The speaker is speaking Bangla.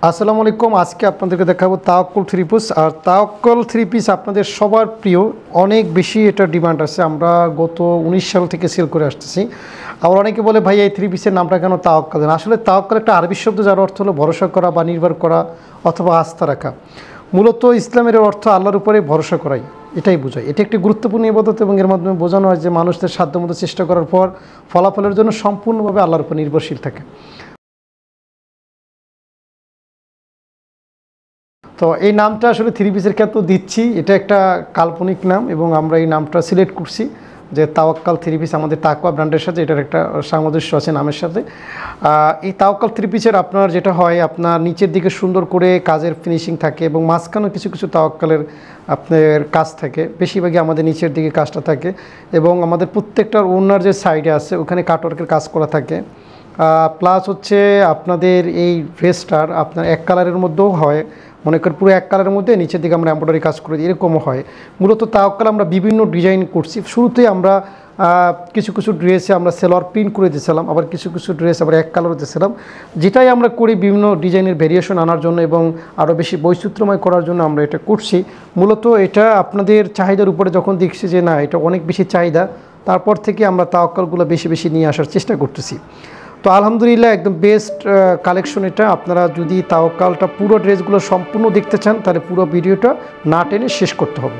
আসসালামু আলাইকুম। আজকে আপনাদেরকে দেখাবো তাওয়াক্কুল থ্রি পিস। আর তাওয়াক্কুল থ্রি পিস আপনাদের সবার প্রিয়, অনেক বেশি এটা ডিমান্ড আছে। আমরা গত 19 সাল থেকে সেল করে আসতেছি। আবার অনেকে বলে ভাই এই থ্রি পিসের নামটা কেন তাওয়াক্কুল? আসলে তাওয়াক্কুল একটা আরবি শব্দ, যার অর্থ হলো ভরসা করা বা নির্ভর করা অথবা আস্থা রাখা। মূলত ইসলামের অর্থ আল্লাহর উপরে ভরসা করাই, এটাই বোঝায়। এটি একটি গুরুত্বপূর্ণ ইবাদত এবং এর মাধ্যমে বোঝানো হয় যে মানুষদের সাধ্যমতো চেষ্টা করার পর ফলাফলের জন্য সম্পূর্ণভাবে আল্লাহর উপর নির্ভরশীল থাকে। তো এই নামটা আসলে থ্রি পিসের ক্ষেত্রে দিচ্ছি, এটা একটা কাল্পনিক নাম এবং আমরা এই নামটা সিলেক্ট করছি যে তাওয়াক্কাল থ্রি পিস, আমাদের তাকওয়া ব্র্যান্ডের সাথে এটার একটা সামঞ্জস্য আছে নামের সাথে। এই তাওয়াক্কাল থ্রি পিসের আপনার যেটা হয়, আপনার নিচের দিকে সুন্দর করে কাজের ফিনিশিং থাকে এবং মাঝখানেও কিছু কিছু তাওয়াক্কালের আপনার কাজ থাকে। বেশিরভাগই আমাদের নিচের দিকে কাজটা থাকে এবং আমাদের প্রত্যেকটার ওনার যে সাইডে আছে ওখানে কাটওয়ার্কের কাজ করা থাকে। প্লাস হচ্ছে আপনাদের এই ড্রেসটার আপনার এক কালারের মধ্যেও হয়, মনে করেন পুরো এক কালারের মধ্যে নিচের দিকে আমরা এমব্রয়ডারি কাজ করে দিই, এরকমও হয়। মূলত তাওয়াক্কাল আমরা বিভিন্ন ডিজাইন করছি। শুরুতেই আমরা কিছু কিছু ড্রেসে আমরা সেলোয়ার প্রিন্ট করে দিয়েছিলাম, আবার কিছু কিছু ড্রেস আবার এক কালারও দিয়েছিলাম। যেটাই আমরা করি বিভিন্ন ডিজাইনের ভেরিয়েশন আনার জন্য এবং আরও বেশি বৈচিত্র্যময় করার জন্য আমরা এটা করছি। মূলত এটা আপনাদের চাহিদার উপরে যখন দেখছি যে না এটা অনেক বেশি চাহিদা, তারপর থেকে আমরা তাওয়াক্কালগুলো বেশি বেশি নিয়ে আসার চেষ্টা করতেছি। তো আলহামদুলিল্লাহ একদম বেস্ট কালেকশন এটা। আপনারা যদি তাওয়াক্কালটা পুরো ড্রেসগুলো সম্পূর্ণ দেখতে চান তাহলে পুরো ভিডিওটা না টেনে শেষ করতে হবে।